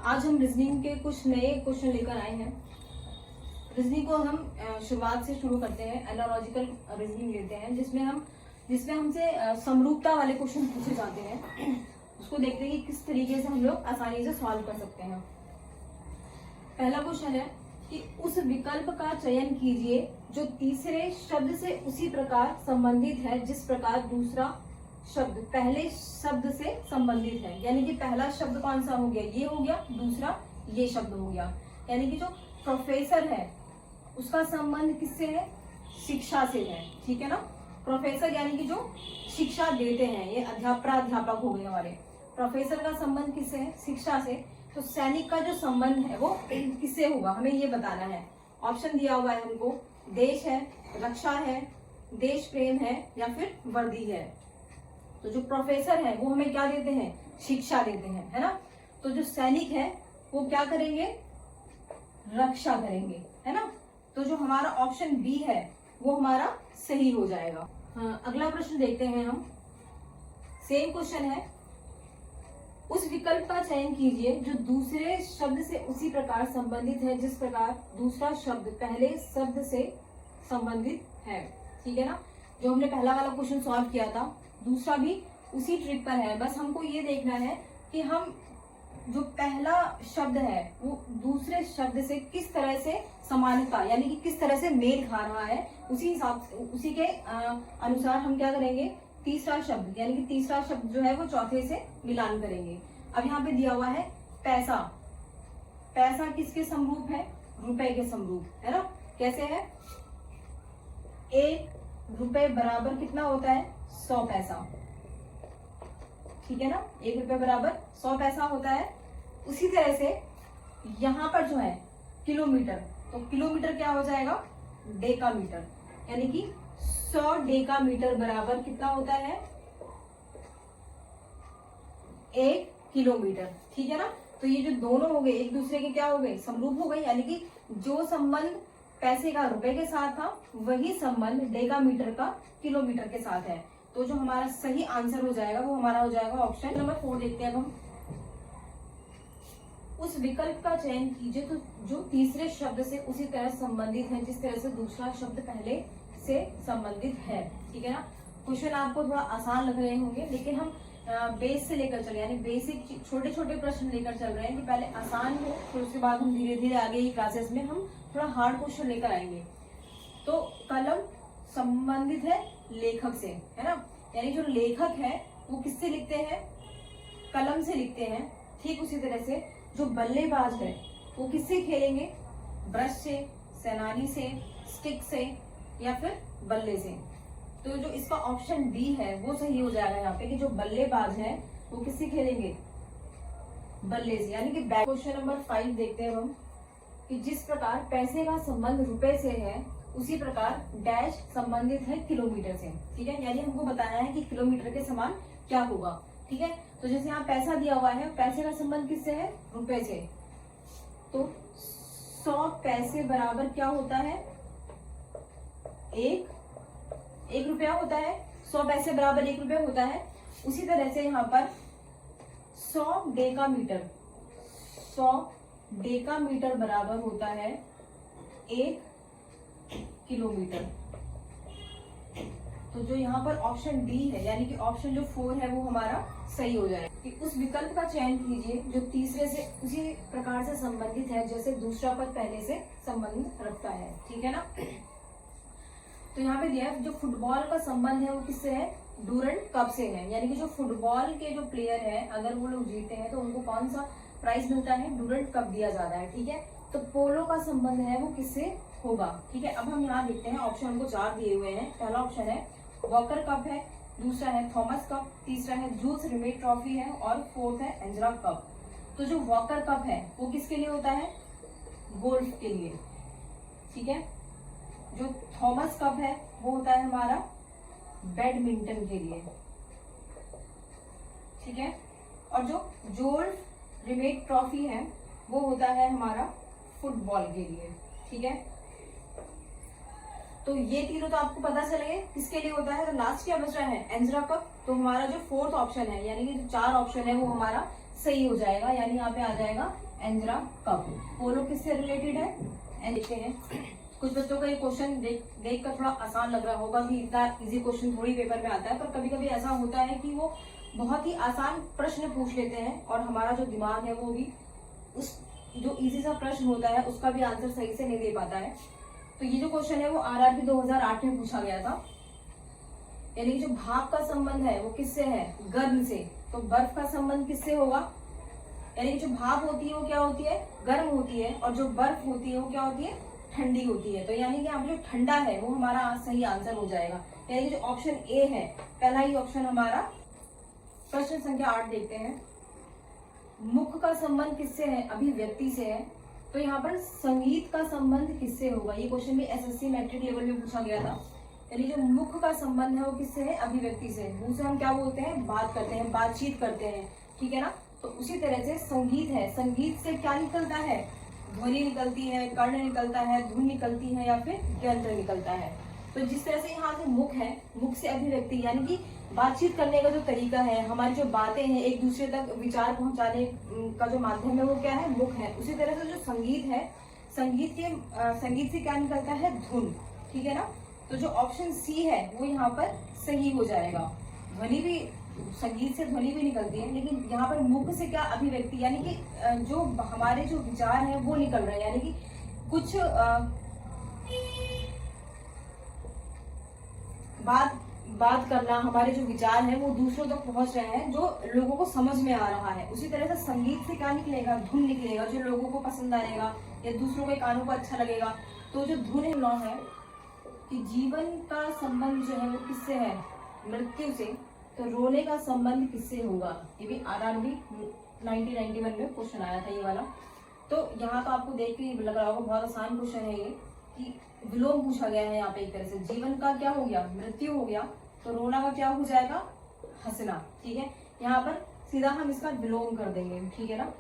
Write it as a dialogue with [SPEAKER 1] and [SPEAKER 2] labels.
[SPEAKER 1] आज हम रीजनिंग के कुछ नए क्वेश्चन लेकर आए हैं। रीजनिंग को हम शुरुआत से शुरू करते हैं। एनालॉजिकल रीजनिंग लेते हैं जिसमें हमसे समरूपता वाले क्वेश्चन पूछे जाते हैं। उसको देखते हैं कि किस तरीके से हम लोग आसानी से सॉल्व कर सकते हैं। पहला क्वेश्चन है कि उस विकल्प का चयन कीजिए जो तीसरे शब्द से उसी प्रकार संबंधित है जिस प्रकार दूसरा शब्द पहले शब्द से संबंधित है। यानी कि पहला शब्द कौन सा हो गया, ये हो गया, दूसरा ये शब्द हो गया। यानी कि जो प्रोफेसर है उसका संबंध किससे है, शिक्षा से है। ठीक है ना। प्रोफेसर यानी कि जो शिक्षा देते हैं, ये अध्यापक हो गए हमारे। प्रोफेसर का संबंध किससे है, शिक्षा से। तो सैनिक का जो संबंध है वो किससे होगा, हमें ये बताना है। ऑप्शन दिया हुआ है हमको, देश है, रक्षा है, देश प्रेम है या फिर वर्दी है। तो जो प्रोफेसर है वो हमें क्या देते हैं, शिक्षा देते हैं, है ना। तो जो सैनिक है वो क्या करेंगे, रक्षा करेंगे, है ना। तो जो हमारा ऑप्शन बी है वो हमारा सही हो जाएगा। हाँ, अगला प्रश्न देखते हैं हम। सेम क्वेश्चन है, उस विकल्प का चयन कीजिए जो दूसरे शब्द से उसी प्रकार संबंधित है जिस प्रकार दूसरा शब्द पहले शब्द से संबंधित है। ठीक है ना। जो हमने पहला वाला क्वेश्चन सॉल्व किया था, दूसरा भी उसी ट्रिक पर है। बस हमको ये देखना है कि हम जो पहला शब्द है वो दूसरे शब्द से किस तरह से समानता यानी कि किस तरह से मेल खा रहा है, उसी हिसाब से उसी के अनुसार हम क्या करेंगे, तीसरा शब्द यानी कि तीसरा शब्द जो है वो चौथे से मिलान करेंगे। अब यहाँ पे दिया हुआ है पैसा। पैसा किसके समरूप है, रुपए के समरूप, है ना। कैसे है, 1 रुपए बराबर कितना होता है, 100 पैसा। ठीक है ना। 1 रुपए बराबर 100 पैसा होता है। उसी तरह से यहाँ पर जो है किलोमीटर, तो किलोमीटर क्या हो जाएगा, डेकामीटर। यानी कि 100 डेकामीटर बराबर कितना होता है, 1 किलोमीटर। ठीक है ना। तो ये जो दोनों हो गए एक दूसरे के क्या हो गए, समरूप हो गए। यानी कि जो संबंध पैसे का रुपए के साथ था वही संबंध डेकामीटर का किलोमीटर के साथ है। तो जो हमारा सही आंसर हो जाएगा वो हमारा हो जाएगा ऑप्शन नंबर 4। देखते हैं अब हम। उस विकल्प का चयन कीजिए तो जो तीसरे शब्द से उसी तरह संबंधित है जिस तरह से दूसरा शब्द पहले से संबंधित है। ठीक है ना। क्वेश्चन आपको थोड़ा आसान लग रहे होंगे लेकिन हम बेस से लेकर चले, यानी बेसिक छोटे छोटे प्रश्न लेकर चल रहे हैं कि पहले आसान हो, फिर उसके बाद हम धीरे धीरे आगे की क्लासेस में हम थोड़ा हार्ड क्वेश्चन लेकर आएंगे। तो कलम संबंधित है लेखक से, है ना। यानी जो लेखक है वो किससे लिखते हैं, कलम से लिखते हैं। ठीक उसी तरह से जो बल्लेबाज है वो किससे खेलेंगे, ब्रश से, सेनानी से, स्टिक से या फिर बल्ले से। तो जो इसका ऑप्शन बी है वो सही हो जाएगा यहाँ पे कि जो बल्लेबाज है वो किससे खेलेंगे, बल्ले से। यानी कि बैक। क्वेश्चन नंबर 5 देखते हैं हम कि जिस प्रकार पैसे का संबंध रुपए से है उसी प्रकार डैश संबंधित है किलोमीटर से। ठीक है। यानी हमको बताना है कि किलोमीटर के समान क्या होगा। ठीक है। तो जैसे यहाँ पैसा दिया हुआ है, पैसे का संबंध किससे है, रुपए से। तो 100 पैसे बराबर क्या होता है, 1 रुपया होता है। 100 पैसे बराबर 1 रुपया होता है। उसी तरह से यहाँ पर 100 डेकामीटर बराबर होता है 1 किलोमीटर। तो जो यहाँ पर ऑप्शन डी है यानी कि ऑप्शन जो 4 है वो हमारा सही हो जाएगा कि उस विकल्प का चयन कीजिए जो तीसरे से उसी प्रकार से संबंधित है जैसे दूसरा पद पहले से संबंध रखता है। ठीक है ना। तो यहाँ पे दिया है जो फुटबॉल का संबंध है वो किससे है, डूरंट कप से है। यानी कि जो फुटबॉल के जो प्लेयर है अगर वो लोग जीते हैं तो उनको कौन सा प्राइज मिलता है, डूरंट कप दिया जाता है। ठीक है। तो पोलो का संबंध है वो किससे होगा। ठीक है। अब हम यहाँ देखते हैं, ऑप्शन हमको 4 दिए हुए हैं। पहला ऑप्शन है वॉकर कप है, दूसरा है थॉमस कप, तीसरा है जूल्स रिमेट ट्रॉफी है और 4th है एंजेला कप। तो जो वॉकर कप है वो किसके लिए होता है, गोल्फ के लिए। ठीक है। जो थॉमस कप है वो होता है हमारा बैडमिंटन के लिए। ठीक है। और जो जूल्स रिमेट ट्रॉफी है वो होता है हमारा फुटबॉल के लिए। ठीक है। तो ये तीनों तो आपको पता चल गए किसके लिए होता है। तो लास्ट क्या बच रहा है, एंजेला कप। तो हमारा जो 4th ऑप्शन है यानी कि जो 4 ऑप्शन है वो हमारा सही हो जाएगा, यानी यहाँ पे आ जाएगा एंजेला कप। पोलो किससे रिलेटेड है? देखते हैं कुछ बच्चों का ये क्वेश्चन देख कर थोड़ा आसान लग रहा होगा कि इतना इजी क्वेश्चन थोड़ी पेपर में आता है, पर कभी कभी ऐसा होता है कि वो बहुत ही आसान प्रश्न पूछ लेते हैं और हमारा जो दिमाग है वो भी उस जो इजी सा प्रश्न होता है उसका भी आंसर सही से नहीं दे पाता है। तो ये जो क्वेश्चन है वो आरआरबी 2008 में पूछा गया था। यानी जो भाप का संबंध है वो किससे है? गर्म से। तो बर्फ का संबंध किससे होगा? यानी जो भाप होती है वो क्या होती है? गर्म होती है, और जो बर्फ होती है वो क्या होती है? ठंडी होती है। तो यानी कि यहाँ जो ठंडा है वो हमारा सही आंसर हो जाएगा। यानी जो ऑप्शन ए है, पहला ही ऑप्शन हमारा। प्रश्न संख्या 8 देखते हैं। मुख का संबंध किससे है? अभिव्यक्ति से है। तो यहाँ पर संगीत का संबंध किससे होगा? ये क्वेश्चन भी एसएससी मैट्रिक लेवल में पूछा गया था। यानी जो मुख का संबंध है वो किससे है? अभिव्यक्ति से। मुंह से हम क्या बोलते हैं? बात करते हैं, बातचीत करते हैं, ठीक है ना। तो उसी तरह से संगीत है, संगीत से क्या निकलता है? ध्वनि निकलती है, कर्ण निकलता है, धुन निकलती है, या फिर यंत्र निकलता है। तो जिस तरह से यहाँ से मुख है, मुख से अभिव्यक्ति यानी कि बातचीत करने का जो तरीका है, हमारी जो बातें हैं, एक दूसरे तक विचार पहुंचाने का जो माध्यम है वो क्या है? मुख है। उसी तरह से जो संगीत है, संगीत से क्या निकलता है? धुन, ठीक है ना। तो जो ऑप्शन सी है वो यहाँ पर सही हो जाएगा। ध्वनि भी, संगीत से ध्वनि भी निकलती है, लेकिन यहाँ पर मुख से क्या? अभिव्यक्ति, यानी कि जो हमारे जो विचार हैं वो निकल रहे हैं, यानी कि कुछ बात करना, हमारे जो विचार हैं वो दूसरों तक पहुंच रहे हैं, जो लोगों को समझ में आ रहा है। उसी तरह से संगीत से क्या निकलेगा? धुन निकलेगा, जो लोगों को पसंद आएगा या दूसरों के कानों को अच्छा लगेगा। तो जो धुन है कि जीवन का संबंध जो है वो किससे है? मृत्यु से। तो रोने का संबंध किससे होगा? ये भी आरआरबी 1991 में क्वेश्चन आया था ये वाला। तो यहाँ तो आपको देख के लग रहा होगा बहुत आसान क्वेश्चन है ये, कि विलोम पूछा गया है यहाँ पे। एक तरह से जीवन का क्या हो गया? मृत्यु हो गया। तो रोना का क्या हो जाएगा? हंसना, ठीक है। यहाँ पर सीधा हम इसका विलोम कर देंगे, ठीक है ना।